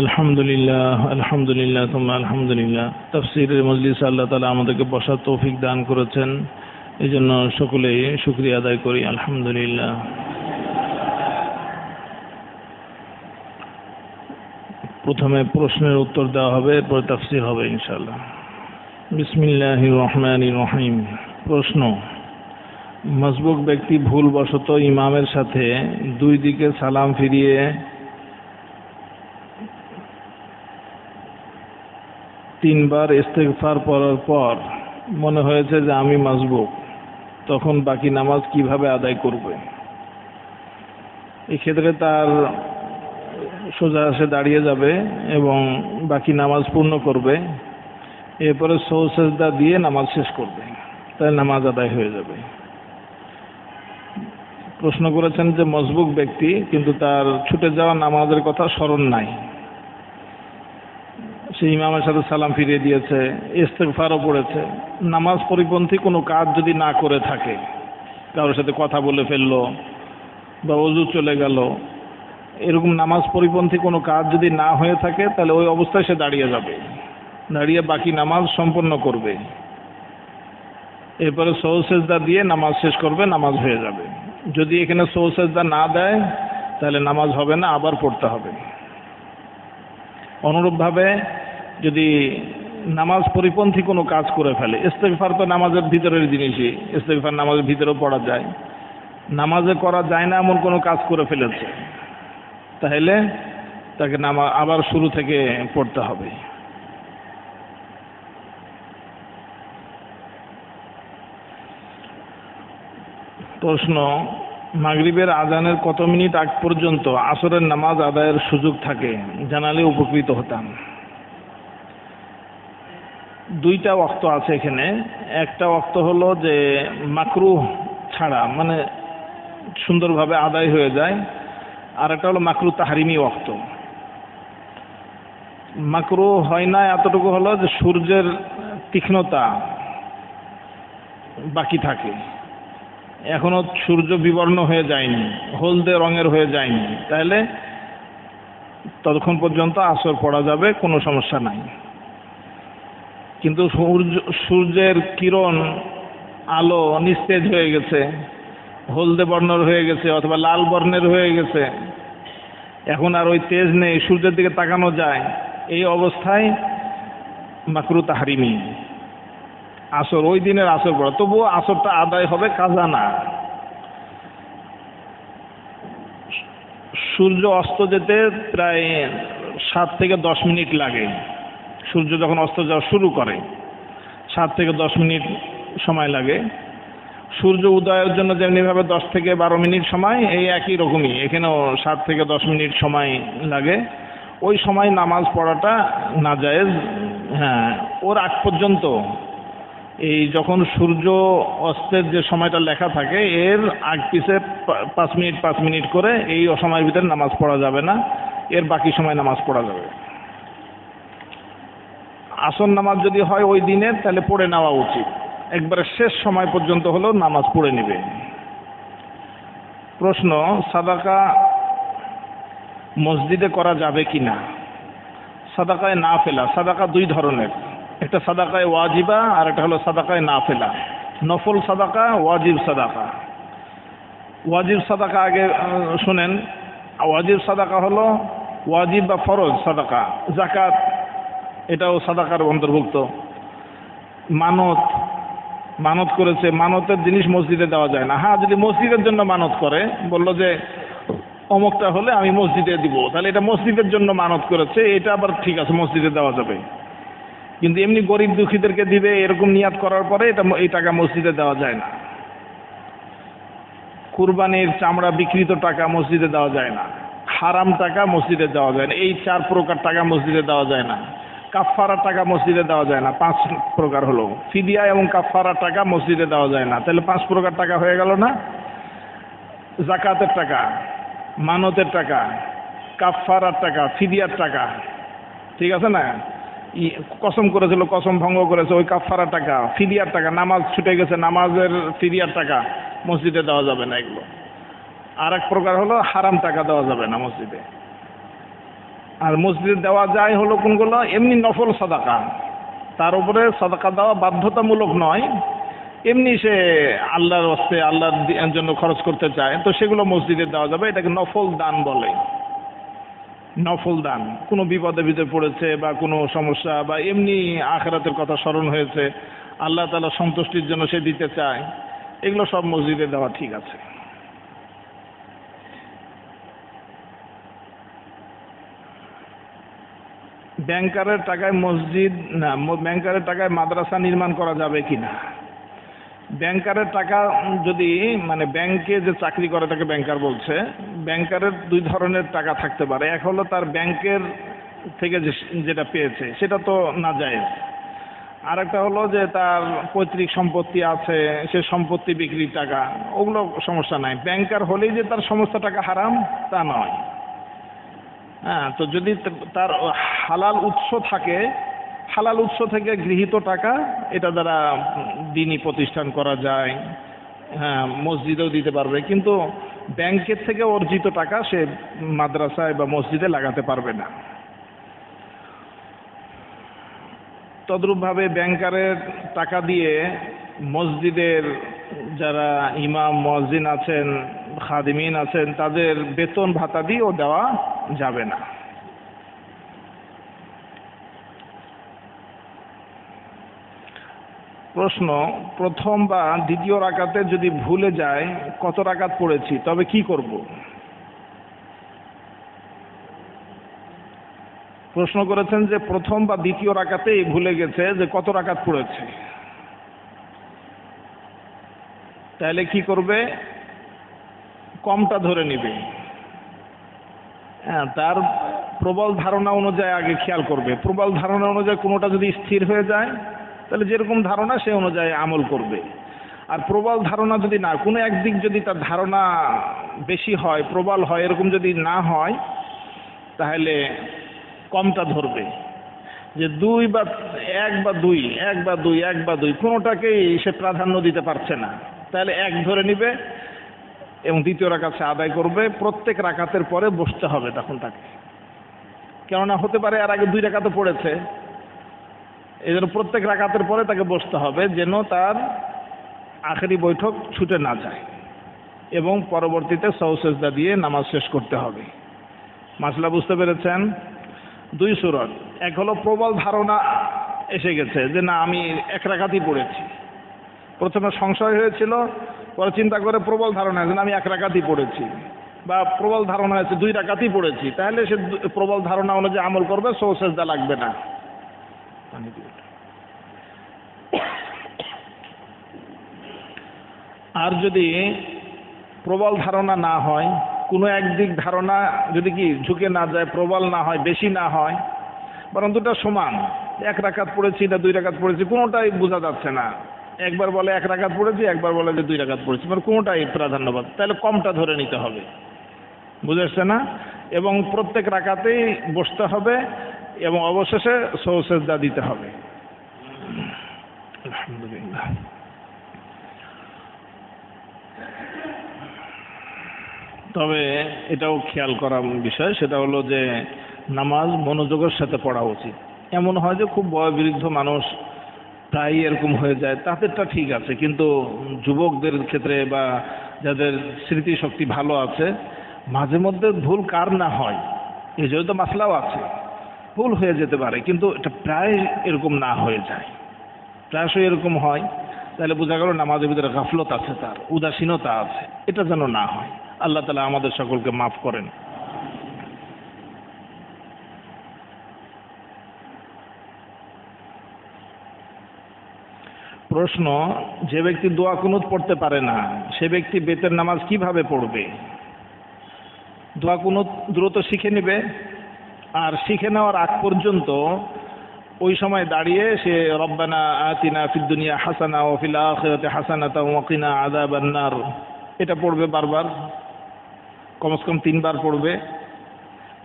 আলহামদুলিল্লাহ তুম্মা আলহামদুলিল্লাহ। তাফসীরের মজলিসে আল্লাহ তাআলা আমাদেরকে বসার তৌফিক দান করেছেন, এই জন্য সকলেই শুকরিয়া আদায় করি আলহামদুলিল্লাহ। প্রথমে প্রশ্নের উত্তর দেওয়া হবে, এরপর তাফসীর হবে ইনশাআল্লাহ। বিসমিল্লাহির রহমানির রহিম। প্রশ্ন: মসবুক ব্যক্তি ভুলবশত ইমামের সাথে দুই দিকে সালাম ফিরিয়ে তিনবার ইস্তেগফার পড়ার পর মনে হয়েছে যে আমি মাসবুক, তখন বাকি নামাজ কিভাবে আদায় করবে? এই ক্ষেত্রে তার সোজা সে দাঁড়িয়ে যাবে এবং বাকি নামাজ পূর্ণ করবে, এরপরে সজদা দিয়ে নামাজ শেষ করবে, তাই নামাজ আদায় হয়ে যাবে। প্রশ্ন করেছেন যে মসবুক ব্যক্তি, কিন্তু তার ছুটে যাওয়া নামাজের কথা স্মরণ নাই, সে ইমামের সাথে সালাম ফিরিয়ে দিয়েছে, ইস্তেগফারও পড়েছে, নামাজ পরিপন্থী কোনো কাজ যদি না করে থাকে, কারোর সাথে কথা বলে ফেললো বা ওযু চলে গেল, এরকম নামাজ পরিপন্থী কোনো কাজ যদি না হয়ে থাকে, তাহলে ওই অবস্থায় সে দাঁড়িয়ে যাবে, দাঁড়িয়ে বাকি নামাজ সম্পন্ন করবে, এরপরে সজদা দিয়ে নামাজ শেষ করবে, নামাজ হয়ে যাবে। যদি এখানে সজদা না দেয় তাহলে নামাজ হবে না, আবার পড়তে হবে। অনুরূপভাবে যদি নামাজ পরিপন্থী কোনো কাজ করে ফেলে, ইস্তেগফার তো নামাজের ভিতরের জিনিসই, ইস্তেগফার নামাজের ভিতরেও পড়া যায়, নামাজে করা যায় না এমন কোনো কাজ করে ফেলেছে, তাহলে তাকে নামাজ আবার শুরু থেকে পড়তে হবে। প্রশ্ন: মাগরিবের আজানের কত মিনিট আগ পর্যন্ত আসরের নামাজ আদায়ের সুযোগ থাকে, জানালে উপকৃত হতাম। দুইটা ওয়াক্ত আছে এখানে। একটা ওয়াক্ত হলো যে মাকরুহ ছাড়া, মানে সুন্দরভাবে আদায় হয়ে যায়, আর একটা হলো মাকরুহ তাহরিমি ওয়াক্ত। মাকরুহ হয় না এতটুকু হলো যে সূর্যের তীক্ষ্ণতা বাকি থাকে, এখনো সূর্য বিবর্ণ হয়ে যায়নি, হলদে রঙের হয়ে যায়নি, তাহলে ততক্ষণ পর্যন্ত আসর পড়া যাবে, কোনো সমস্যা নাই। কিন্তু সূর্যের কিরণ আলো নিস্তেজ হয়ে গেছে, হলদে বর্ণের হয়ে গেছে অথবা লাল বর্ণের হয়ে গেছে, এখন আর ওই তেজ নেই, সূর্যের দিকে তাকানো যায়, এই অবস্থায় মাকরুহ তাহরিমি আসর, ওই দিনের আসর পড়া, তবুও আসরটা আদায় হবে, কাজা না। সূর্য অস্ত যেতে প্রায় 7 থেকে 10 মিনিট লাগে। সূর্য যখন অস্ত যাওয়া শুরু করে 7 থেকে 10 মিনিট সময় লাগে। সূর্য উদয়ের জন্য যেমনিভাবে 10 থেকে 12 মিনিট সময়, এই একই রকমই এখানেও 7 থেকে 10 মিনিট সময় লাগে। ওই সময় নামাজ পড়াটা নাজায়েজ। হ্যাঁ, ওর আগ পর্যন্ত, এই যখন সূর্য অস্তের যে সময়টা লেখা থাকে, এর আগ পিছে 5 মিনিট করে এই সময়ের ভিতরে নামাজ পড়া যাবে না, এর বাকি সময় নামাজ পড়া যাবে। আসর নামাজ যদি হয় ওই দিনের, তাহলে পড়ে নেওয়া উচিত, একবারে শেষ সময় পর্যন্ত হলেও নামাজ পড়ে নেবে। প্রশ্ন: সাদাকা মসজিদে করা যাবে কিনা? সাদাকায়ে নাফিলা, সাদাকা দুই ধরনের, একটা সাদাকায়ে ওয়াজিবা আর একটা হলো সাদাকায়ে নাফিলা। নফল সাদাকা, ওয়াজিব সাদাকা। ওয়াজিব সাদাকা আগে শুনেন। ওয়াজিব সাদাকা হলো ওয়াজিব বা ফরজ সাদাকা। যাকাত এটাও সাদাকার অন্তর্ভুক্ত। মানত করেছে, মানতের জিনিস মসজিদে দেওয়া যায় না। হ্যাঁ, যদি মসজিদের জন্য মানত করে, বললো যে অমুকটা হলে আমি মসজিদে দিব, তাহলে এটা মসজিদের জন্য মানত করেছে, এটা আবার ঠিক আছে, মসজিদে দেওয়া যাবে। কিন্তু এমনি গরিব দুঃখীদেরকে দিবে এরকম নিয়াত করার পরে এই টাকা মসজিদে দেওয়া যায় না। কুরবানির চামড়া বিক্রিত টাকা মসজিদে দেওয়া যায় না। হারাম টাকা মসজিদে দেওয়া যায় না। এই 4 প্রকার টাকা মসজিদে দেওয়া যায় না। কাফফারার টাকা মসজিদে দেওয়া যায় না। 5 প্রকার হলো ফিদিয়া এবং কাফফারার টাকা মসজিদে দেওয়া যায় না। তাহলে 5 প্রকার টাকা হয়ে গেল না? যাকাতের টাকা, মানতের টাকা, কাফফারার টাকা, ফিদিয়ার টাকা, ঠিক আছে না? কসম করেছিল, কসম ভঙ্গ করেছে, ওই কাফফারার টাকা, ফিদিয়ার টাকা, নামাজ ছুটে গেছে, নামাজের ফিদিয়ার টাকা মসজিদে দেওয়া যাবে না। এগুলো আর এক প্রকার হলো হারাম টাকা দেওয়া যাবে না মসজিদে। আর মসজিদে দেওয়া যায় হলো কোনগুলো, এমনি নফল সাদাকা, তার উপরে সাদাকা দেওয়া বাধ্যতামূলক নয়, এমনি সে আল্লাহর হস্তে আল্লাহর জন্য খরচ করতে চায়, তো সেগুলো মসজিদে দেওয়া যাবে। এটাকে নফল দান বলে। নফল দান, কোনো বিপদে ভিতরে পড়েছে বা কোনো সমস্যা বা এমনি আখিরাতের কথা স্মরণ হয়েছে, আল্লাহ তাআলা সন্তুষ্টির জন্য সে দিতে চায়, এগুলো সব মসজিদে দেওয়া ঠিক আছে। ব্যাংকারের টাকায় মসজিদ না, ব্যাংকারের টাকায় মাদ্রাসা নির্মাণ করা যাবে কিনা? ব্যাংকারের টাকা যদি মানে ব্যাংকে যে চাকরি করে তাকে ব্যাংকার বলছে। ব্যাংকারের দুই ধরনের টাকা থাকতে পারে, এক হলো তার ব্যাংকের থেকে যেটা পেয়েছে সেটা তো নাজায়েজ, আর একটা হলো যে তার পৈতৃক সম্পত্তি আছে, সে সম্পত্তি বিক্রির টাকা, ওগুলো সমস্যা নাই। ব্যাংকার হলেই যে তার সমস্ত টাকা হারাম তা নয়। হ্যাঁ, তো যদি তার হালাল উৎস থাকে, হালাল উৎস থেকে গৃহীত টাকা, এটা দ্বারা দিনই প্রতিষ্ঠান করা যায়, হ্যাঁ মসজিদেও দিতে পারবে, কিন্তু ব্যাংকের থেকে অর্জিত টাকা সে মাদ্রাসায় বা মসজিদে লাগাতে পারবে না। তদ্রূপভাবে ব্যাংকারের টাকা দিয়ে মসজিদের যারা ইমাম মুয়াজ্জিন আছেন, খাদিমিন আছেন, তাদের বেতন ভাতা দিয়েও দেওয়া যাবে না। প্রশ্ন, প্রথম বা দ্বিতীয় রাকাতে যদি ভুলে যায় কত রাকাত পড়েছি তবে কি করব? প্রশ্ন করেছেন যে প্রথম বা দ্বিতীয় রাকাতেই ভুলে গেছে যে কত রাকাত পড়েছে, তাহলে কি করবে? কমটা ধরে নিবে। হ্যাঁ, তার প্রবল ধারণা অনুযায়ী আগে খেয়াল করবে। প্রবল ধারণা অনুযায়ী কোনোটা যদি স্থির হয়ে যায় তাহলে যেরকম ধারণা সে অনুযায়ী আমল করবে। আর প্রবল ধারণা যদি না, কোনো একদিক যদি তার ধারণা বেশি হয়, প্রবল হয়, এরকম যদি না হয় তাহলে কমটা ধরবে। যে দুই বা এক বা দুই, এক বা দুই, এক বা দুই, কোনোটাকেই সে প্রাধান্য দিতে পারছে না, তাহলে এক ধরে নিবে এবং দ্বিতীয় রাকাত সে আদায় করবে। প্রত্যেক রাকাতের পরে বসতে হবে তখন তাকে, কেননা হতে পারে আর আগে দুই রাকাতে পড়েছে, এই জন্য প্রত্যেক রাকাতের পরে তাকে বসতে হবে যেন তার আখেরি বৈঠক ছুটে না যায়, এবং পরবর্তীতে সওসেজদা দিয়ে নামাজ শেষ করতে হবে। মাসলা বুঝতে পেরেছেন? দুই সূরত, এক হলো প্রবল ধারণা এসে গেছে যে না আমি এক রাকাতই পড়েছি, প্রথমে সংশয় হয়েছিল, পরে চিন্তা করে প্রবল ধারণা যে আমি এক রাকাতই পড়েছি, বা প্রবল ধারণা হয়েছে দুই রাকাতই পড়েছি, তাহলে সে প্রবল ধারণা অনুযায়ী আমল করবে, সওসেজদা লাগবে না। আর যদি প্রবল ধারণা না হয়, কোনো একদিক ধারণা যদি কি ঝুঁকে না যায়, প্রবল না হয়, বেশি না হয়, বরং দুটো সমান, এক রাকাত পড়েছি না দুই রাকাত পড়েছি কোনোটাই বোঝা যাচ্ছে না, একবার বলে এক রাকাত পড়েছি, একবার বলে যে দুই রাকাত পড়েছি, মানে কোনোটাই প্রাধান্যবাদ, তাহলে কমটা ধরে নিতে হবে। বুঝেছে না? এবং প্রত্যেক রাকাতেই বসতে হবে এবং অবশেষে সওসেজদা দিতে হবে। আলহামদুলিল্লাহ। তবে এটাও খেয়াল করার বিষয়, সেটা হলো যে নামাজ মনোযোগের সাথে পড়া উচিত। এমন হয় যে খুব বয়োবৃদ্ধ মানুষ প্রায়ই এরকম হয়ে যায়, তাদেরটা ঠিক আছে, কিন্তু যুবকদের ক্ষেত্রে বা যাদের স্মৃতিশক্তি ভালো আছে, মাঝে মধ্যে ভুল কার না হয়, এই জন্য তো মাসলাও আছে, ভুল হয়ে যেতে পারে, কিন্তু এটা প্রায় এরকম না হয়ে যায়, প্রায়শই এরকম হয়, তাহলে বোঝা গেল নামাজের ভিতরে গাফলত আছে, তার উদাসীনতা আছে, এটা যেন না হয়। আল্লাহ তাআলা আমাদের সকলকে মাফ করেন। প্রশ্ন, যে ব্যক্তি দোয়া কুনুত পড়তে পারে না সে ব্যক্তি বেতের নামাজ কিভাবে পড়বে? দোয়া কুনুত দ্রুত শিখে নেবে, আর শিখে নেওয়ার আগ পর্যন্ত ওই সময় দাঁড়িয়ে সে রব্বানা আতিনা ফিদ দুনিয়া হাসানা ওয়া ফিল আখিরাতি হাসানাতাও ওয়া কিনা আযাবান নার এটা পড়বে বারবার, কমসে কম 3 বার পড়বে।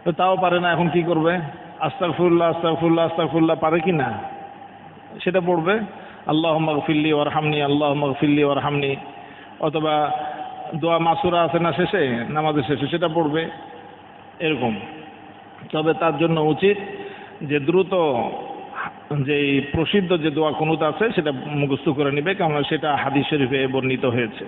তো তাও পারে না, এখন কি করবে? আস্তাগফিরুল্লাহ আস্তাগফিরুল্লাহ আস্তাগফিরুল্লাহ পারে কি না সেটা পড়বে। আল্লাহুম্মা গফিরলি ওয়ারহামনি আল্লাহুম্মা গফিরলি ওয়ারহামনি, অথবা দোয়া মাসুরা আছে না শেষে, নামাজের শেষে, সেটা পড়বে। এরকম তবে তার জন্য উচিত যে দ্রুত যে প্রসিদ্ধ যে দোয়া কুনুত আছে সেটা মুখস্থ করে নেবে, কারণ সেটা হাদিস শরীফে বর্ণিত হয়েছে।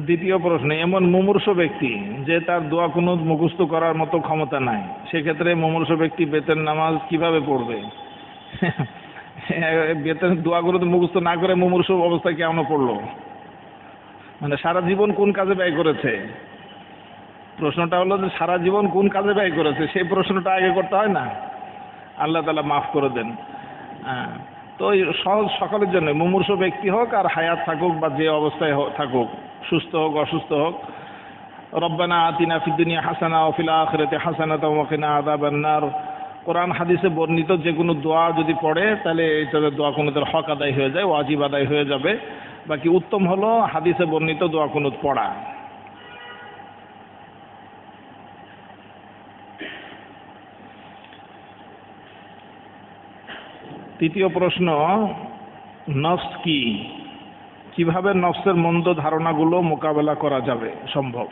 দ্বিতীয় প্রশ্ন, এমন মুমূর্ষ ব্যক্তি যে তার দোয়া কুনুত মুখস্থ করার মতো ক্ষমতা নাই, সেক্ষেত্রে মুমূর্ষ ব্যক্তি বেতের নামাজ কিভাবে পড়বে? বেতের দোয়াগুলো তো মুখস্থ না করে মুমূর্ষ অবস্থায় কেমন পড়লো? মানে সারা জীবন কোন কাজে ব্যয় করেছে? প্রশ্নটা হলো যে সারা জীবন কোন কাজে ব্যয় করেছে, সেই প্রশ্নটা আগে করতে হয় না? আল্লাহ তাআলা মাফ করে দেন। তো এই সহজ সকলের জন্য, মুমূর্ষ ব্যক্তি হোক আর হায়াত থাকুক বা যে অবস্থায় থাকুক, সুস্থ হোক অসুস্থ হোক, রব্বানা আতিনা ফিদ দুনিয়া হাসানা ওয়া ফিল আখিরাতি হাসানাতাও ওয়া কিনা আযাবান নার, কোরআন হাদিসে বর্ণিত যে কোনো দোয়া যদি পড়ে তাহলে এটা দোয়া কুনুতের হক আদায় হয়ে যায়, ওয়াজিব আদায় হয়ে যাবে। বাকি উত্তম হলো হাদিসে বর্ণিত দোয়া কুনুত পড়া। তৃতীয় প্রশ্ন, নফস কি? কিভাবে নফসের মন্দ ধারণাগুলো মোকাবেলা করা যাবে সম্ভব?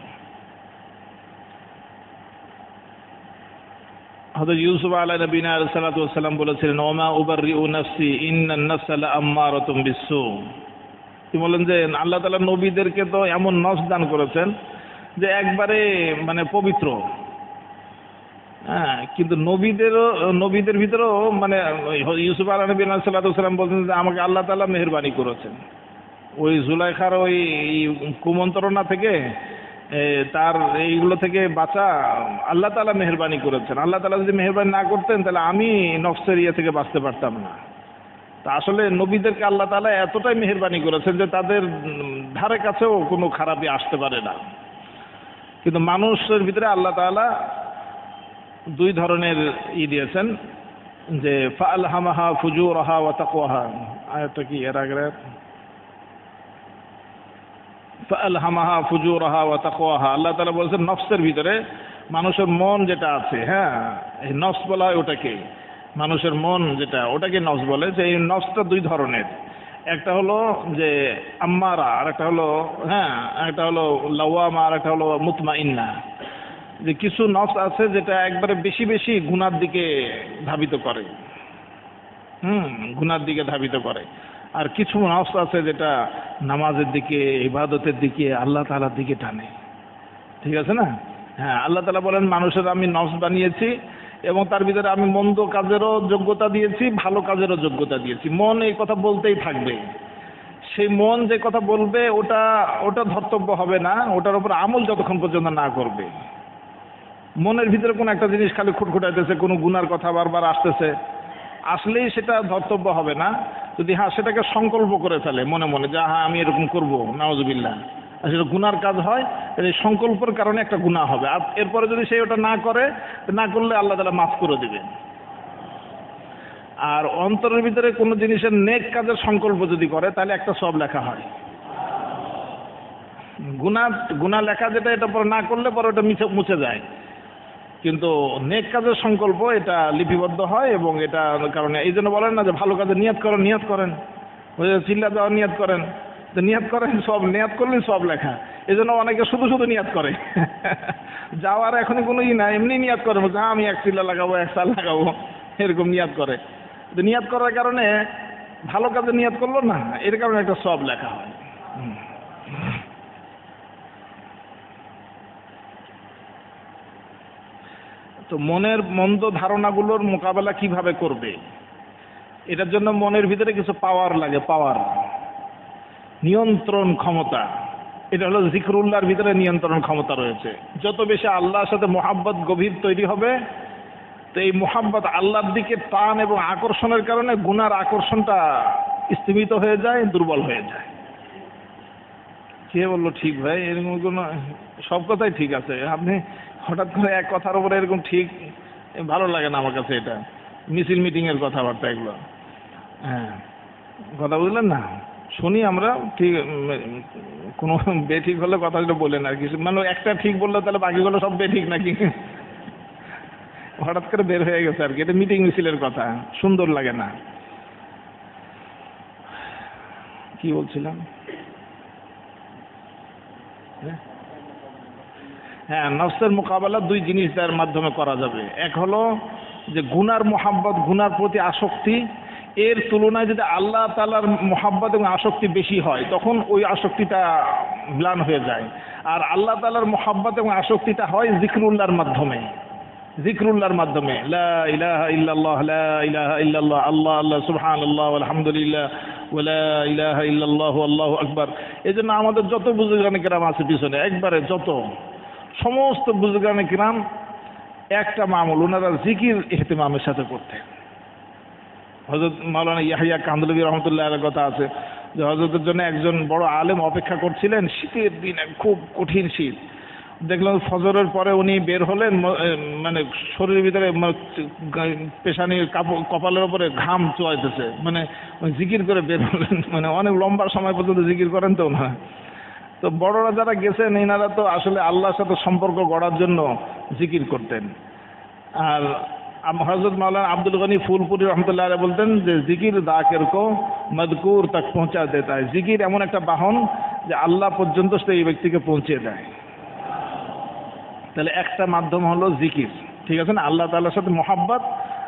হযরত ইউসুফ আলাইহিস নবীনা সাল্লাল্লাহু আলাইহি ওয়াসাল্লাম বলেছিলেন, ওমা উবাররিউ নাফসি ইন্নান নাফসা লাআম্মারাতুম বিসসু। তিনি বলেন যে আল্লাহ তাআলা নবীদেরকে তো এমন নফস দান করেছেন যে একবারে মানে পবিত্র। কিন্তু নবীদের ভিতরেও মানে ইউসুফ আলাইহিস নবী সাল্লাল্লাহু আলাইহি ওয়াসাল্লাম বলছেন যে আমাকে আল্লাহ তাআলা মেহেরবানি করেছেন। ওই জুলাইখার ওই কুমন্ত্রণা থেকে, তার এইগুলো থেকে বাঁচা আল্লাহ তাআলা মেহেরবানি করেছেন। আল্লাহ তাআলা যদি মেহেরবানি না করতেন তাহলে আমি নফসের ইয়ে থেকে বাঁচতে পারতাম না। তা আসলে নবীদেরকে আল্লাহ তাআলা এতটাই মেহেরবানি করেছেন যে তাদের ধারে কাছেও কোনো খারাপই আসতে পারে না। কিন্তু মানুষের ভিতরে আল্লাহ তাআলা দুই ধরনের দিয়েছেন, যে ফাআলহামাহা ফুজুরাহা ওয়া তাকওয়াহা। আয়াতটা কি এর আগে? ফাআলহামাহা ফুজুরাহা ওয়া তাকওয়াহা। আল্লাহ তাআলা বলেছেন নফসের ভিতরে মানুষের মন যেটা আছে, এই নফস বলা হয় ওটাকে, মানুষের মন যেটা ওটাকে নফস বলে। যে এই নফসটা দুই ধরনের, একটা হলো যে আম্মারা, আর একটা হলো একটা হলো লাওয়ামা, আর একটা হলো মুতমাইন্না। যে কিছু নফস আছে যেটা একবারে বেশি বেশি গুনার দিকে ধাবিত করে, গুনার দিকে ধাবিত করে। আর কিছু নফস আছে যেটা নামাজের দিকে, ইবাদতের দিকে, আল্লাহ তাআলার দিকে টানে। ঠিক আছে না? আল্লাহ তাআলা বলেন মানুষের আমি নফস বানিয়েছি এবং তার ভিতরে আমি মন্দ কাজেরও যোগ্যতা দিয়েছি, ভালো কাজেরও যোগ্যতা দিয়েছি। মন এই কথা বলতেই থাকবে। সেই মন যে কথা বলবে ওটা ধর্তব্য হবে না, ওটার উপর আমল যতক্ষণ পর্যন্ত না করবে। মনের ভিতরে কোনো একটা জিনিস খালি খুটখুটাইতেছে, কোনো গুনার কথা বারবার আসলেই সেটা ধর্তব্য হবে না। যদি সেটাকে সংকল্প করে ফেলে মনে মনে যে আমি এরকম করব, নাউজুবিল্লাহ, আর সেটা গুনার কাজ হয়, এই সংকল্পের কারণে একটা গুনাহ হবে। আর এরপরে যদি সে ওটা না করলে আল্লাহ তাআলা মাফ করে দিবেন। আর অন্তরের ভিতরে কোনো জিনিসের নেক কাজের সংকল্প যদি করে তাহলে একটা সব লেখা হয়। গুনাহ লেখা যেটা, এটা পরে না করলে পরে ওটা মুছে যায়, কিন্তু নেক কাজের সংকল্প এটা লিপিবদ্ধ হয়। এবং এটা কারণে এই জন্য বলেন না যে ভালো কাজে নিয়ত করেন, ওই চিল্লা দেওয়ার নিয়ত করেন, তো নিয়ত করেন, সব নিয়ত করলেই সব লেখা। এই জন্য অনেকে শুধু নিয়ত করে, যাওয়ার এখনই কোনো না, এমনি নিয়ত করে আমি এক চিল্লা লাগাবো, এক সাল লাগাবো, এরকম নিয়ত করে। তো নিয়ত করার কারণে ভালো কাজে নিয়ত করলো না, এর কারণে একটা সব লেখা হয়। তো মনের মন্দ ধারণাগুলোর মোকাবেলা কিভাবে করবে? এটার জন্য মনের ভিতরে কিছু পাওয়ার লাগে, নিয়ন্ত্রণ ক্ষমতা। এটা হলো জিকরুল্লাহর ভিতরে নিয়ন্ত্রণ ক্ষমতা রয়েছে। যত বেশি আল্লাহর সাথে মোহাব্বত গভীর তৈরি হবে, তো এই মোহাব্বত আল্লাহর দিকে টান এবং আকর্ষণের কারণে গুনার আকর্ষণটা স্থিমিত হয়ে যায়, দুর্বল হয়ে যায়। কে বললো ঠিক ভাই? এরকম কোনো, সব কথাই ঠিক আছে। আপনি হঠাৎ করে এক কথার উপরে এরকম ঠিক ভালো লাগে না আমার কাছে। এটা মিছিল মিটিংয়ের কথাবার্তা এগুলো। কথা বুঝলেন না? শুনি আমরা, ঠিক কোনো বেঠিক হলে কথাটা বলেন আর কিছু, মানে একটা ঠিক বললে তাহলে বাকিগুলো সব বেঠিক নাকি? হঠাৎ করে বের হয়ে গেছে আর কি। এটা মিটিং মিছিলের কথা, সুন্দর লাগে না। কি বলছিলাম? হ্যাঁ, নফসের মোকাবেলা দুই জিনিস তার মাধ্যমে করা যাবে। এক হলো যে গুনার মোহাব্বত, গুনার প্রতি আসক্তি, এর তুলনায় যদি আল্লাহ তাআলার মোহাব্বত এবং আসক্তি বেশি হয় তখন ওই আসক্তিটা ম্লান হয়ে যায়। আর আল্লাহ তাআলার মোহাব্বত এবং আসক্তিটা হয় জিকরুল্লাহর মাধ্যমে, জিকরুল্লাহর মাধ্যমে লা ইলাহা ইল্লাল্লাহ, লা ইলাহা ইল্লাল্লাহ, আল্লাহ আল্লাহ, সুবহানাল্লাহ, আলহামদুলিল্লাহ, ওয়ালা ইলাহা ইল্লাল্লাহ, আল্লাহু আকবার। এই জন্য আমাদের যত বুজুর্গানে কেরাম আছে পিছনে, একবারে যত সমস্ত বুজুর্গানে কেরাম একটা মামুল, ওনারা জিকির ইহতিমামের সাথে করতেন। হযরত মাওলানা ইয়াহইয়া কান্দলভী রহমতুল্লাহ আলাইহির কথা আছে যে হযরতের জন্য একজন বড় আলেম অপেক্ষা করছিলেন, শীতের দিন, খুব কঠিন শীত। দেখলাম ফজরের পরে উনি বের হলেন, মানে শরীরের ভিতরে পেশানির কপালের উপরে ঘাম চুয়াইতেছে, মানে জিকির করে বের হলেন, মানে অনেক লম্বা সময় পর্যন্ত জিকির করেন তো না। তো বড়রা যারা গেছেন এনারা তো আসলে আল্লাহর সাথে সম্পর্ক গড়ার জন্য জিকির করতেন। আর হযরত মাওলানা আব্দুল গনি ফুলপুরি রহমতুল্লাহ আলাইহি বলতেন যে জিকির দাকির কো মদকুর তক পৌঁছা দেতা হয়। জিকির এমন একটা বাহন যে আল্লাহ পর্যন্ত সেই ব্যক্তিকে পৌঁছে দেয়। তাহলে একটা মাধ্যম হলো জিকির, ঠিক আছে না? আল্লাহ তাআলার সাথে মহাব্বত,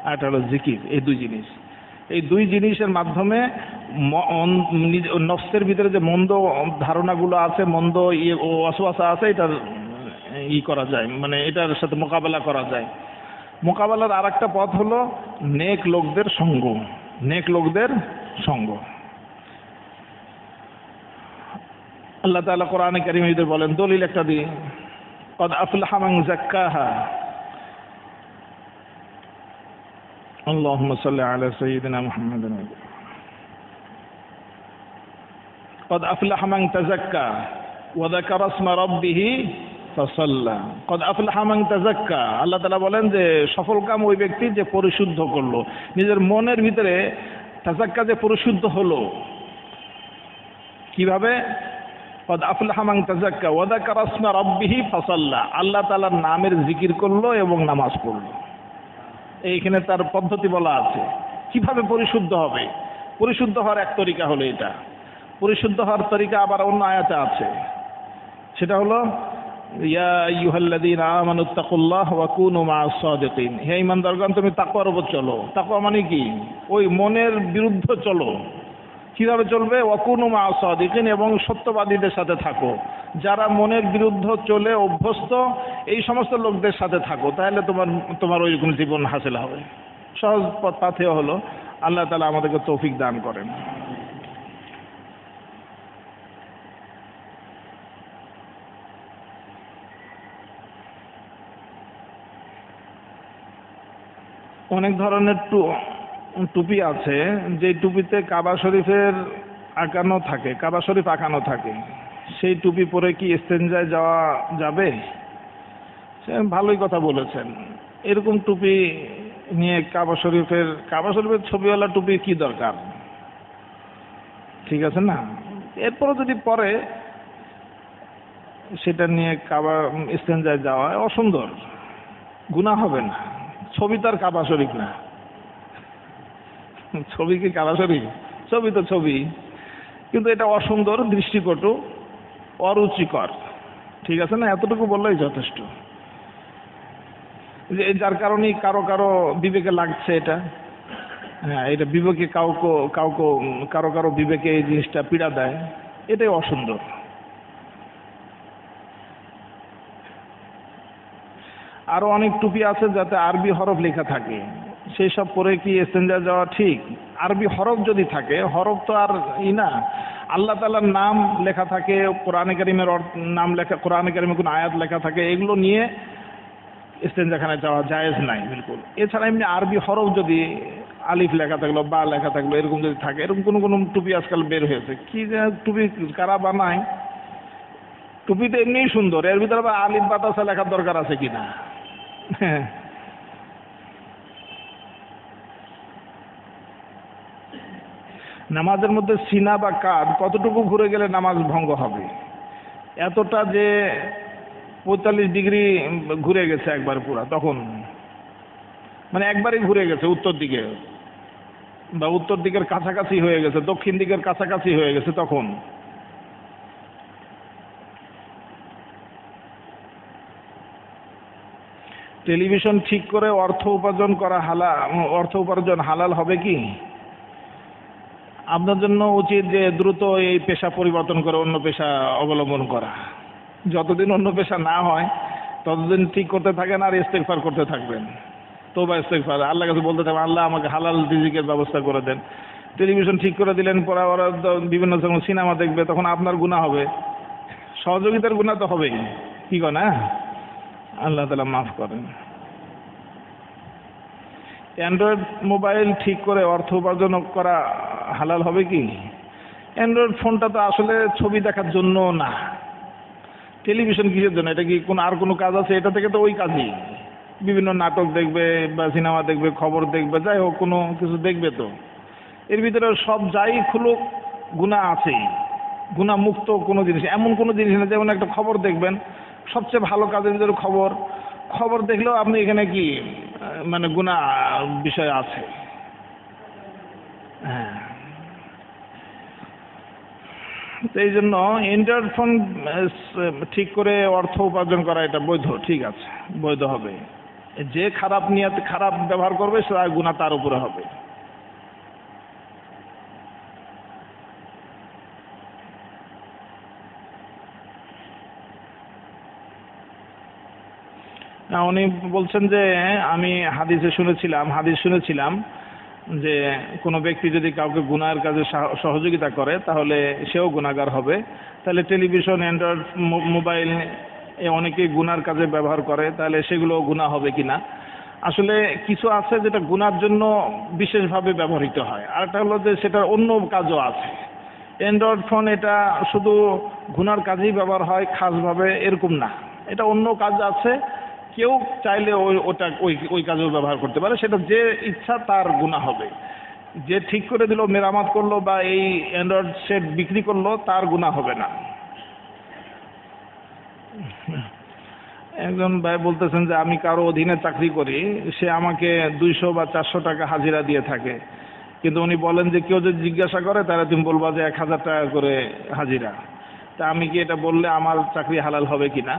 আর একটা হলো জিকির। এই দুই জিনিস, এই দুই জিনিসের মাধ্যমে নফসের ভিতরে যে মন্দ ধারণাগুলো আছে, মন্দ ওয়াসওয়াসা আছে, এটার করা যায়, মানে এটার সাথে মোকাবেলা করা যায়। মোকাবেলার আর একটা পথ হলো নেক লোকদের সঙ্গ, নেক লোকদের সঙ্গ। আল্লাহ তাআলা কোরআনে কারীমে বলেন, দলিল একটা দিই, قد أفلح من زكاها اللهم صل على سيدنا محمد قد أفلح من تزكى وذكر اسم ربه فصلى قد أفلح من تزكى। আল্লাহ তাআলা বলেন যে সফলকাম ওই ব্যক্তি যে পরিশুদ্ধ করলো, নিজের মনের ভিতরে তাজাক্কা, যে পরিশুদ্ধ হলো। কিভাবে? قد أفلح من تزكى وذكر اسم ربه فصلى, আল্লাহ তাআলার নামের জিকির করলো এবং নামাজ পড়লো। এইখানে তার পদ্ধতি বলা আছে কিভাবে পরিশুদ্ধ হবে। পরিশুদ্ধ হওয়ার এক তরিকা হলো এটা। পরিশুদ্ধ হওয়ার তরিকা আবার অন্য আয়াতে আছে, সেটা হলো ইয়া আইয়ুহাল্লাযীনা আমানুত্তাকুল্লাহ ওয়া কুনু মা'আস সাদিকিন। হে ঈমানদারগণ, তুমি তাকওয়ার উপর চলো। তাকওয়া মানে কি? ওই মনের বিরুদ্ধে চলো। কিভাবে চলবে? ওয়াকুনু মা'আস সাদিকিন, এবং সত্যবাদীদের সাথে থাকো। যারা মনের বিরুদ্ধে চলে অভ্যস্ত, এই সমস্ত লোকদের সাথে থাকো, তাহলে তোমার ওইরকম জীবন হাসিল হবে। সহজ পাথেয় হলো। আল্লাহ তাআলা আমাদেরকে তৌফিক দান করেন। অনেক ধরনের টুপি আছে, যে টুপিতে কাবা শরীফের আঁকানো থাকে, কাবা শরীফ আঁকানো থাকে। সেই টুপি পরে কি ইস্তেঞ্জায় যাওয়া যাবে? ভালোই কথা বলেছেন। এরকম টুপি নিয়ে কাবা শরীফের ছবিওয়ালা টুপি কি দরকার? ঠিক আছে না? এরপরও যদি পরে সেটা নিয়ে কাবা ইস্তেঞ্জায় যাওয়া অসুন্দর, গুনাহ হবে না। ছবি তো আর কাবা শরীফ না। ছবি কি কাবা শরীফ? ছবি তো ছবি, কিন্তু এটা অসুন্দর, দৃষ্টিকটু, অরুচিকর। ঠিক আছে না? এতটুকু বললেই যথেষ্ট। যে যার কারণেই কারো কারো বিবেকে লাগছে এটা। হ্যাঁ, এটা বিবেকে কারো বিবেকে এই জিনিসটা পীড়া দেয়, এটাই অসুন্দর। আরো অনেক টুপি আছে যাতে আরবি হরফ লেখা থাকে, সেই সব পরে কি ইস্তেঞ্জা যাওয়া ঠিক? আরবি হরফ যদি থাকে, হরফ তো আর না, আল্লাহ তাআলার নাম লেখা থাকে, কোরআনে কারীমের নাম লেখা, কোরআনে কারীমে কোন আয়াত লেখা থাকে, এগুলো নিয়ে ইস্তেঞ্জাখানায় যাওয়া জায়েজ নাই বিলকুল। এছাড়া এমনি আরবি হরফ যদি আলিফ লেখা থাকলো, বা লেখা থাকলো, এরকম যদি থাকে, এরকম কোন টুপি আজকাল বের হয়েছে, কি টুপি কারা বানায়? টুপি তো এমনিই সুন্দর, এর ভিতরে আবার আলিফ বাতাসা লেখার দরকার আছে কিনা? নামাজের মধ্যে সিনা বা কাঁধ কতটুকু ঘুরে গেলে নামাজ ভঙ্গ হবে? এতটা যে 45 ডিগ্রি ঘুরে গেছে একবার পুরা, তখন মানে একবারই ঘুরে গেছে উত্তর দিকে, বা উত্তর দিকের কাছাকাছি হয়ে গেছে, দক্ষিণ দিকের কাছাকাছি হয়ে গেছে, তখন টেলিভিশন ঠিক করে অর্থ উপার্জন হালাল হবে কি? আপনার জন্য উচিত যে দ্রুত এই পেশা পরিবর্তন করে অন্য পেশা অবলম্বন করা। যতদিন অন্য পেশা না হয় ততদিন ঠিক করতে থাকেন আর ইস্তেগফার করতে থাকবেন। তওবা ইস্তেগফার, আল্লাহর কাছে বলতে থাকবেন, আল্লাহ আমাকে হালাল রিজিকের ব্যবস্থা করে দেন। টেলিভিশন ঠিক করে দিলেন, পরে ওরা বিভিন্ন যখন সিনেমা দেখবে তখন আপনার গুনাহ হবে, সহযোগিতার গুনাহ তো হবেই। কি কয় না? আল্লাহ তাআলা মাফ করেন। অ্যান্ড্রয়েড মোবাইল ঠিক করে অর্থ উপার্জন করা হালাল হবে কি? অ্যান্ড্রয়েড ফোনটা তো আসলে ছবি দেখার জন্য না। টেলিভিশন কিসের জন্য? এটা কি আর কোনো কাজ আছে? এটা থেকে তো ওই কাজই, বিভিন্ন নাটক দেখবে বা সিনেমা দেখবে, খবর দেখবে, যাই হোক কোনো কিছু দেখবে। তো এর ভিতরে সব যাই খুলুক গুনাহ আছেই। গুনাহ মুক্ত কোনো জিনিস, এমন কোনো জিনিস না। যেমন একটা খবর দেখবেন, সবচেয়ে ভালো কাজের ভিতরে খবর দেখলেও আপনি এখানে কি মানে গুনাহ বিষয় আছে। হ্যাঁ, এই জন্য অ্যান্ড্রয়েড ফোন ঠিক করে অর্থ উপার্জন করা এটা বৈধ, ঠিক আছে, বৈধ হবে। যে খারাপ নিয়তে খারাপ ব্যবহার করবে সে গুনাহ তার উপরে হবে। না, উনি বলছেন যে আমি হাদিস শুনেছিলাম যে কোনো ব্যক্তি যদি কাউকে গুনাহের কাজে সহযোগিতা করে তাহলে সেও গুনাহগার হবে। তাহলে টেলিভিশন, অ্যান্ড্রয়েড মোবাইল অনেকেই গুনার কাজে ব্যবহার করে, তাহলে সেগুলো গুনাহ হবে কিনা? আসলে কিছু আছে যেটা গুনার জন্য বিশেষভাবে ব্যবহৃত হয়, আর একটা হলো যে সেটার অন্য কাজও আছে। অ্যান্ড্রয়েড ফোন এটা শুধু গুনার কাজেই ব্যবহার হয় খাসভাবে এরকম না, এটা অন্য কাজ আছে। কেউ চাইলে ওই কাজেও ব্যবহার করতে পারে, সেটা যে ইচ্ছা তার গুনাহ হবে। যে ঠিক করে দিল, মেরামত করলো বা এই অ্যান্ড্রয়েড সেট বিক্রি করলো, তার গুনাহ হবে না। একজন ভাই বলতেছেন যে আমি কারো অধীনে চাকরি করি, সে আমাকে 200 বা 400 টাকা হাজিরা দিয়ে থাকে, কিন্তু উনি বলেন যে কেউ যদি জিজ্ঞাসা করে তাহলে তুমি বলবা যে 1000 টাকা করে হাজিরা। তা আমি কি এটা বললে আমার চাকরি হালাল হবে কিনা?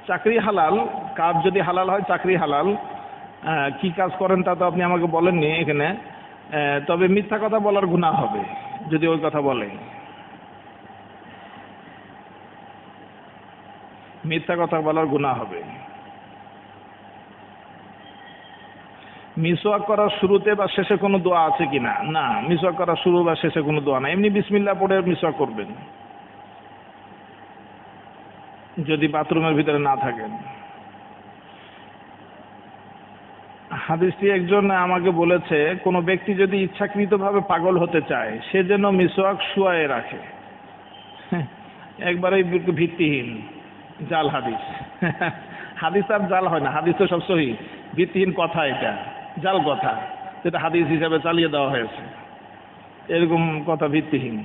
চাকরি হালাল, কাজ যদি হালাল হয় চাকরি হালাল। কি কাজ করেন তা তো আপনি আমাকে বলেননি এখানে। তবে মিথ্যা কথা বলার গুনাহ হবে যদি ওই কথা বলে। মিথ্যা কথা বলার গুনাহ হবে। মিসওয়াক করার শুরুতে বা শেষে কোনো দোয়া আছে কিনা? না, মিসওয়াক করার শুরু বা শেষে কোনো দোয়া না, এমনি বিসমিল্লাহ পড়ে মিসওয়াক করবেন যদি বাথরুমের ভিতরে না থাকেন। হাদিসটি একজন আমাকে বলেছে, কোনো ব্যক্তি যদি ইচ্ছাকৃতভাবে পাগল হতে চায় সে যেন মিসওয়াক শুয়ায়ে রাখে। একবারেই ভিত্তিহীন জাল হাদিস। হাদিস আর জাল হয় না, হাদিস তো সব সহিহ। ভিত্তিহীন কথা, এটা জাল কথা, যেটা হাদিস হিসাবে চালিয়ে দেওয়া হয়েছে। এরকম কথা ভিত্তিহীন।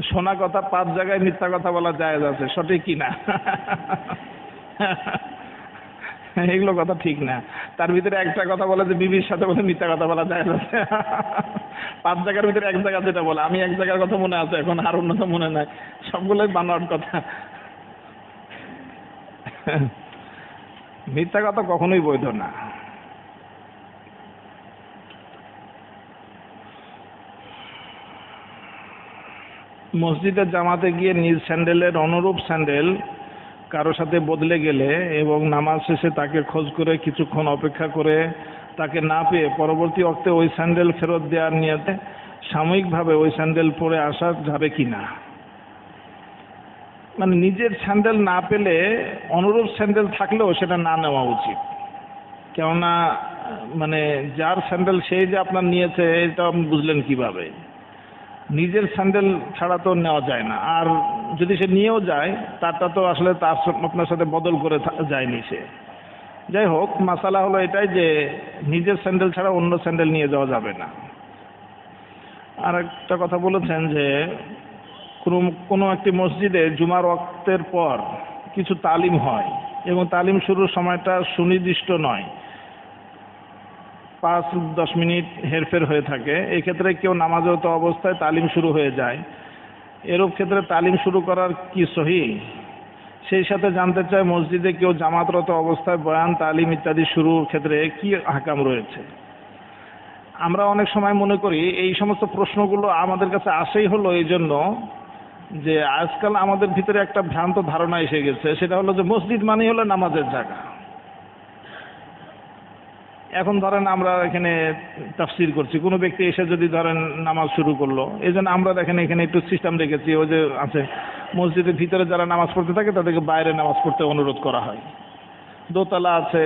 শোনা কথা 5 জায়গায় মিথ্যা কথা বলা জায়েজ আছে, সঠিক কি না? এগুলো কথা ঠিক না। তার ভিতরে একটা কথা বলে যে বিবির সাথে বলে মিথ্যা কথা বলা জায়েজ আছে। 5 জায়গার ভিতরে এক জায়গা যেটা বলে, আমি এক জায়গার কথা মনে আছে, এখন আর অন্যটা মনে নাই, সবগুলোই বানোয়াট কথা। মিথ্যা কথা কখনোই বৈধ না। মসজিদের জামাতে গিয়ে নিজ স্যান্ডেলের অনুরূপ স্যান্ডেল কারো সাথে বদলে গেলে এবং নামাজ শেষে তাকে খোঁজ করে কিছুক্ষণ অপেক্ষা করে তাকে না পেয়ে পরবর্তী অক্তে ওই স্যান্ডেল ফেরত দেওয়ার নিয়তে সাময়িকভাবে ওই স্যান্ডেল পরে আসা যাবে কি না? মানে নিজের স্যান্ডেল না পেলে অনুরূপ স্যান্ডেল থাকলেও সেটা না নেওয়া উচিত। কেননা মানে যার স্যান্ডেল সেই যে আপনার নিয়েছে, এটা আপনি বুঝলেন কিভাবে? নিজের স্যান্ডেল ছাড়া তো নেওয়া যায় না। আর যদি সে নিয়েও যায় তারটা তো আসলে তার আপনার সাথে বদল করে যায়নি সে। যাই হোক, মাসালা হলো এটাই যে নিজের স্যান্ডেল ছাড়া অন্য স্যান্ডেল নিয়ে যাওয়া যাবে না। আর একটা কথা বলেছেন যে কোনো একটি মসজিদে জুমার ওয়াক্তের পর কিছু তালিম হয়, এবং তালিম শুরুর সময়টা সুনির্দিষ্ট নয়, 5-10 মিনিট হেরফের হয়ে থাকে। এই ক্ষেত্রে কেউ নামাজরত অবস্থায় তালিম শুরু হয়ে যায়, এরূপ ক্ষেত্রে তালিম শুরু করার কি সহি? সেই সাথে জানতে চাই মসজিদে কেউ জামাতরত অবস্থায় বয়ান, তালিম ইত্যাদি শুরুর ক্ষেত্রে কি আহকাম রয়েছে। আমরা অনেক সময় মনে করি এই সমস্ত প্রশ্নগুলো আমাদের কাছে আসেই হলো এই জন্য যে আজকাল আমাদের ভিতরে একটা ভ্রান্ত ধারণা এসে গেছে, সেটা হলো যে মসজিদ মানে হলো নামাজের জায়গা। এখন ধরেন আমরা এখানে তাফসির করছি, কোনো ব্যক্তি এসে যদি ধরেন নামাজ শুরু করলো, এই জন্য আমরা দেখেন এখানে একটু সিস্টেম রেখেছি, ওই যে আছে মসজিদের ভিতরে যারা নামাজ পড়তে থাকে তাদেরকে বাইরে নামাজ পড়তে অনুরোধ করা হয়, দোতলা আছে।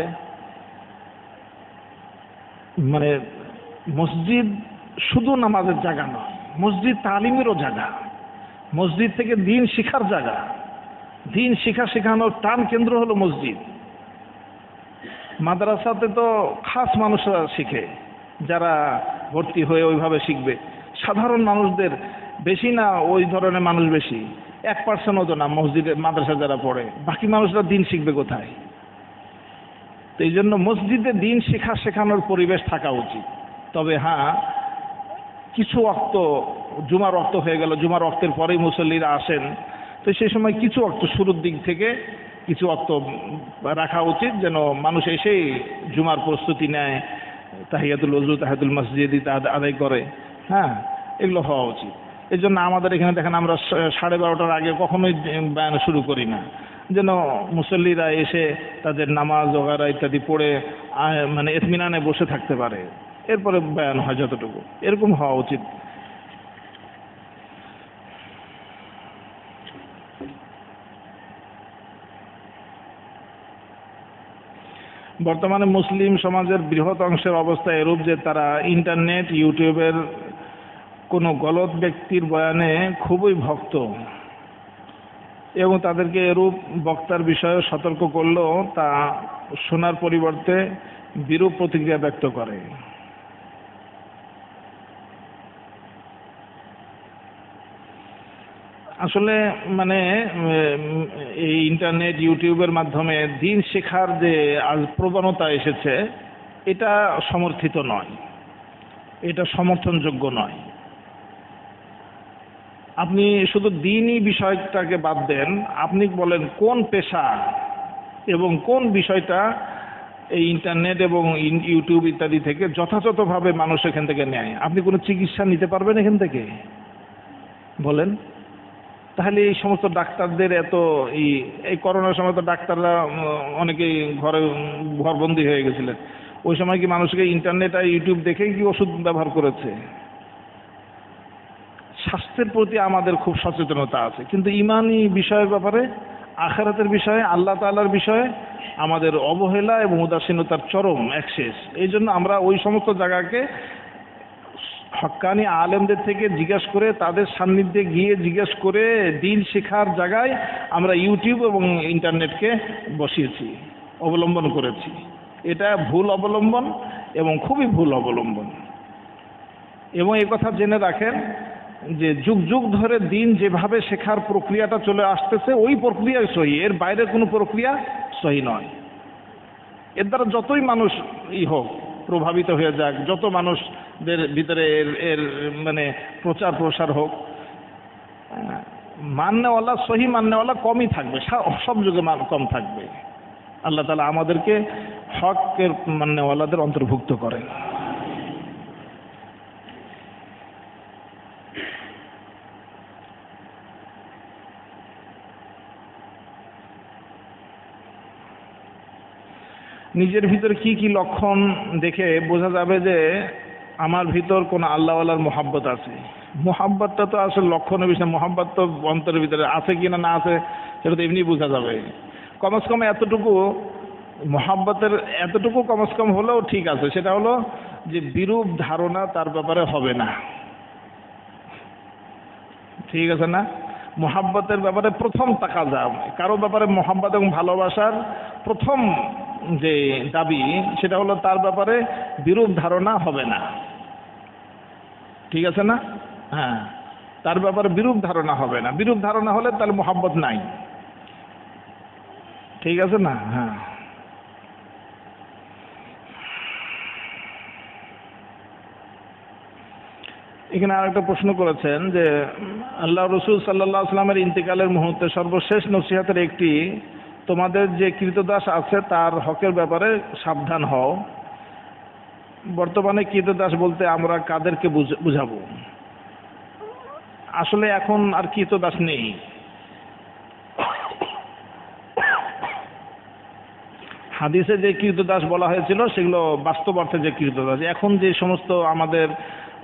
মানে মসজিদ শুধু নামাজের জায়গা নয়, মসজিদ তালিমেরও জায়গা, মসজিদ থেকে দিন শিখার জায়গা, দিন শেখানোর টান কেন্দ্র হলো মসজিদ। মাদ্রাসাতে তো খাস মানুষরা শিখে, যারা ভর্তি হয়ে ওইভাবে শিখবে। সাধারণ মানুষদের বেশি না, ওই ধরনের মানুষ বেশি, 1% তো না মসজিদে মাদ্রাসা যারা পড়ে, বাকি মানুষরা দিন শিখবে কোথায়? তো এই জন্য মসজিদে দিন শেখানোর পরিবেশ থাকা উচিত। তবে হ্যাঁ, কিছু ওয়াক্ত, জুমার ওয়াক্ত হয়ে গেল, জুমার ওয়াক্তের পরেই মুসল্লিরা আসেন, তো সেই সময় কিছু ওয়াক্ত শুরুর দিক থেকে কিছু ওয়াক্ত রাখা উচিত, যেন মানুষ এসেই জুমার প্রস্তুতি নেয়, তাহিয়াতুল ওযু, তাহিয়াতুল মসজিদ আদায় করে। হ্যাঁ, এগুলো হওয়া উচিত। এই জন্য আমাদের এখানে দেখেন আমরা 12:30টার আগে কখনোই বয়ান শুরু করি না, যেন মুসল্লিরা এসে তাদের নামাজ ওগারা ইত্যাদি পড়ে মানে ইতমিনানে বসে থাকতে পারে, এরপরে বয়ান হয় যতটুকু, এরকম হওয়া উচিত। বর্তমানে মুসলিম সমাজের বৃহৎ অংশের অবস্থা এরূপ যে তারা ইন্টারনেট, ইউটিউবের কোনো গলত ব্যক্তির বয়ানে খুবই ভক্ত, এবং তাদেরকে এরূপ বক্তার বিষয়ে সতর্ক করলেও তা শোনার পরিবর্তে বিরূপ প্রতিক্রিয়া ব্যক্ত করে। আসলে মানে এই ইন্টারনেট, ইউটিউবের মাধ্যমে দিন শেখার যে আজ প্রবণতা এসেছে, এটা সমর্থিত নয়, এটা সমর্থনযোগ্য নয়। আপনি শুধু দিনই বিষয়টাকে বাদ দেন, আপনি বলেন কোন পেশা এবং কোন বিষয়টা এই ইন্টারনেট এবং ইউটিউব ইত্যাদি থেকে যথাযথভাবে মানুষ এখান থেকে নেয়? আপনি কোনো চিকিৎসা নিতে পারবেন এখান থেকে? বলেন। তাহলে এই সমস্ত ডাক্তারদের এত এই করোনার সময় তো ডাক্তাররা অনেকেই ঘরবন্দি হয়ে গেছিলেন, ওই সময় কি মানুষকে ইন্টারনেট আর ইউটিউব দেখেই কি ওষুধ ব্যবহার করেছে? স্বাস্থ্যের প্রতি আমাদের খুব সচেতনতা আছে, কিন্তু ইমানি বিষয়ের ব্যাপারে, আখিরাতের বিষয়ে, আল্লাহ তাআলার বিষয়ে আমাদের অবহেলা এবং উদাসীনতার চরম এক্সেস। এই জন্য আমরা ওই সমস্ত জায়গাকে হক্কানি আলেমদের থেকে জিজ্ঞাসা করে, তাদের সান্নিধ্যে গিয়ে জিজ্ঞাসা করে দিন শেখার জায়গায় আমরা ইউটিউব এবং ইন্টারনেটকে বসিয়েছি, অবলম্বন করেছি। এটা ভুল অবলম্বন এবং খুবই ভুল অবলম্বন। এবং এই কথা জেনে রাখেন যে যুগ যুগ ধরে দিন যেভাবে শেখার প্রক্রিয়াটা চলে আসতেছে, ওই প্রক্রিয়াই সহি, এর বাইরের কোনো প্রক্রিয়া সহি নয়। এর দ্বারা যতই মানুষ হোক, প্রভাবিত হয়ে যাক, যত মানুষদের ভিতরে এর মানে প্রচার প্রসার হোক, মাননেওয়ালা, সহি মাননেওয়ালা কমই থাকবে, সব যুগে কম থাকবে। আল্লাহ তাআলা আমাদেরকে হকের মাননেওয়ালাদের অন্তর্ভুক্ত করেন। নিজের ভিতরে কি কি লক্ষণ দেখে বোঝা যাবে যে আমার ভিতর কোন আল্লাহওয়ালার মোহাব্বত আছে? মোহাব্বতটা তো আসলে লক্ষণের বিষয়, মোহাব্বত তো অন্তরের ভিতরে আছে কিনা না আছে সেটা তো এমনি বোঝা যাবে। কমসে কম এতটুকু মোহাব্বতের এতটুকু কমসে কম হলেও ঠিক আছে, সেটা হলো যে বিরূপ ধারণা তার ব্যাপারে হবে না। ঠিক আছে না? মোহাব্বতের ব্যাপারে প্রথম তাকাজা, কারো ব্যাপারে মোহাব্বত এবং ভালোবাসার প্রথম যে দাবি সেটা হলো তার ব্যাপারে বিরূপ ধারণা হবে না। ঠিক আছে না? হ্যাঁ, তার ব্যাপারে বিরূপ ধারণা হবে না। বিরূপ ধারণা হলে তাহলে মোহাব্বত নাই। ঠিক আছে না? হ্যাঁ। এখানে আরেকটা প্রশ্ন করেছেন যে আল্লাহ রসুল সাল্লাল্লাহু আলাইহি ওয়াসাল্লামের ইন্তেকালের মুহূর্তে সর্বশেষ নসিহতের একটি, তোমাদের যে কৃতদাস আছে তার হকের ব্যাপারে সাবধান হও। বর্তমানে কৃতদাস বলতে আমরা কাদেরকে বুঝাবো? আসলে এখন আর কৃতদাস নেই। হাদিসে যে কৃতদাস বলা হয়েছিল সেগুলো বাস্তব অর্থে যে কৃতদাস। এখন যে সমস্ত আমাদের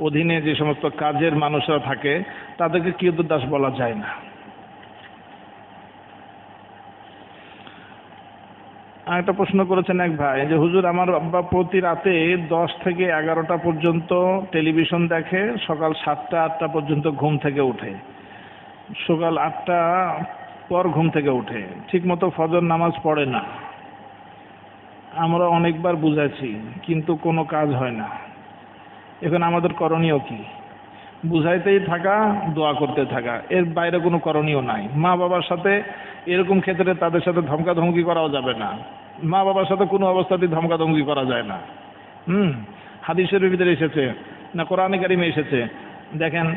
অধীনে যে সমস্ত কাজের মানুষরা থাকে তাদেরকে কৃতদাস বলা যায় না। আর একটা প্রশ্ন করেছেন এক ভাই যে হুজুর, আমার আব্বা প্রতি রাতে 10 থেকে 11টা পর্যন্ত টেলিভিশন দেখে, সকাল 7টা 8টা পর্যন্ত ঘুম থেকে উঠে, সকাল 8টা পর ঘুম থেকে উঠে, ঠিক মতো ফজর নামাজ পড়ে না। আমরা অনেকবার বুঝাইছি কিন্তু কোনো কাজ হয় না। এখন আমাদের করণীয় কি? বুঝাইতেই থাকা, দোয়া করতে থাকা, এর বাইরে কোনো করণীয় নাই। মা বাবার সাথে এরকম ক্ষেত্রে তাদের সাথে ধমকাধমকি করাও যাবে না। মা বাবার সাথে কোনো অবস্থাতেই ধমকাধমকি করা যায় না। হাদিসের ভিতরে এসেছে না, কোরআনে কারিমে এসেছে। দেখেন,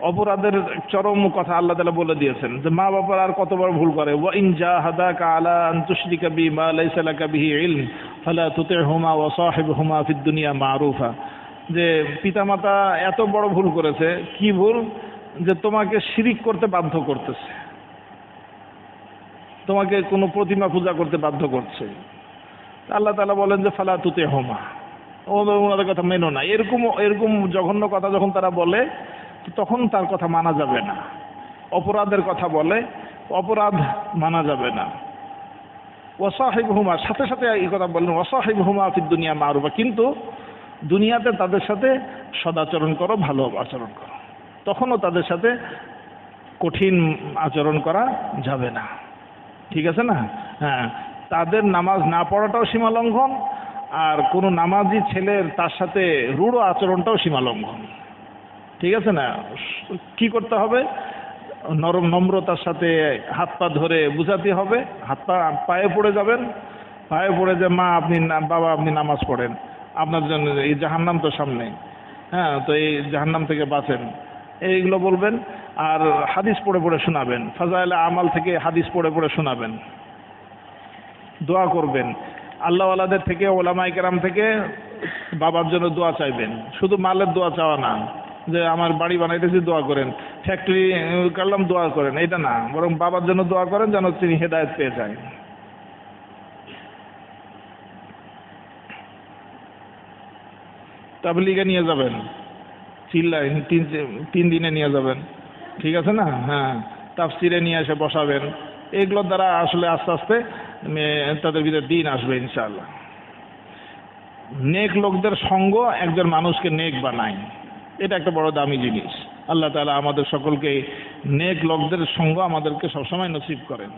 অপরাধের চরম কথা আল্লাহ তাআলা বলে দিয়েছেন যে মা বাবার আর কতবার ভুল করে। ওয়া ইন জাহাদাকা আলা আন তুশরিকা বি মা লাইসা লাকা বিহি ইলম ফালা তুতি'হুমা ওয়া সাহিবহুমা ফিদ দুনিয়া মারুফা। যে পিতামাতা এত বড় ভুল করেছে, কি ভুল? যে তোমাকে শিরিক করতে বাধ্য করতেছে, তোমাকে কোনো প্রতিমা পূজা করতে বাধ্য করছে। আল্লাহ তাআলা বলেন যে ফালা তুতি'হুমা, ওনাদের কথা মেনো না। এরকম জঘন্য কথা যখন তারা বলে তখন তার কথা মানা যাবে না। অপরাধের কথা বলে, অপরাধ মানা যাবে না। ওয়াসাহিবহুমা, সাথে সাথে এই কথা বললেন, ওয়াসাহিবহুমা ফিদ দুনিয়া মারুফা, কিন্তু দুনিয়াতে তাদের সাথে সদাচরণ করো, ভালো আচরণ করো। তখনও তাদের সাথে কঠিন আচরণ করা যাবে না। ঠিক আছে না? হ্যাঁ, তাদের নামাজ না পড়াটাও সীমা লঙ্ঘন, আর কোনো নামাজি ছেলের তার সাথে রূঢ় আচরণটাও সীমা লঙ্ঘন। ঠিক আছে না? কি করতে হবে? নম্রতার সাথে হাত পা ধরে বুঝাতে হবে। পায়ে পড়ে যাবেন, পায়ে পড়ে যে মা আপনি, বাবা আপনি নামাজ পড়েন, আপনার জন্য এই জাহান্নাম তো সামনে, হ্যাঁ, তো এই জাহান্নাম থেকে বাঁচেন, এইগুলো বলবেন। আর হাদিস পড়ে পড়ে শোনাবেন, ফাজাইলে আমাল থেকে হাদিস পড়ে পড়ে শোনাবেন। দোয়া করবেন, আল্লাহওয়ালাদের থেকে, ওলামায়ে কেরাম থেকে বাবার জন্য দোয়া চাইবেন। শুধু মালের দোয়া চাওয়া না, যে আমার বাড়ি বানাইতেছি দোয়া করেন, ফ্যাক্টরি করলাম দোয়া করেন, এটা না, বরং বাবার জন্য দোয়া করেন যেন তিনি হেদায়েত পেয়ে যায়। তাবলীগে নিয়ে যাবেন, চিল্লায় 3 দিনে নিয়ে যাবেন। ঠিক আছে না? হ্যাঁ, তাফসিরে নিয়ে এসে বসাবেন। এগুলোর দ্বারা আসলে আস্তে আস্তে তাদের ভিতরে দিন আসবে ইনশাআল্লাহ। নেক লোকদের সঙ্গ একজন মানুষকে নেক বানায়, এটা একটা বড় দামি জিনিস। আল্লাহ তাআলা আমাদের সকলকে নেক লোকদের সঙ্গ আমাদেরকে সবসময় নসিব করেন।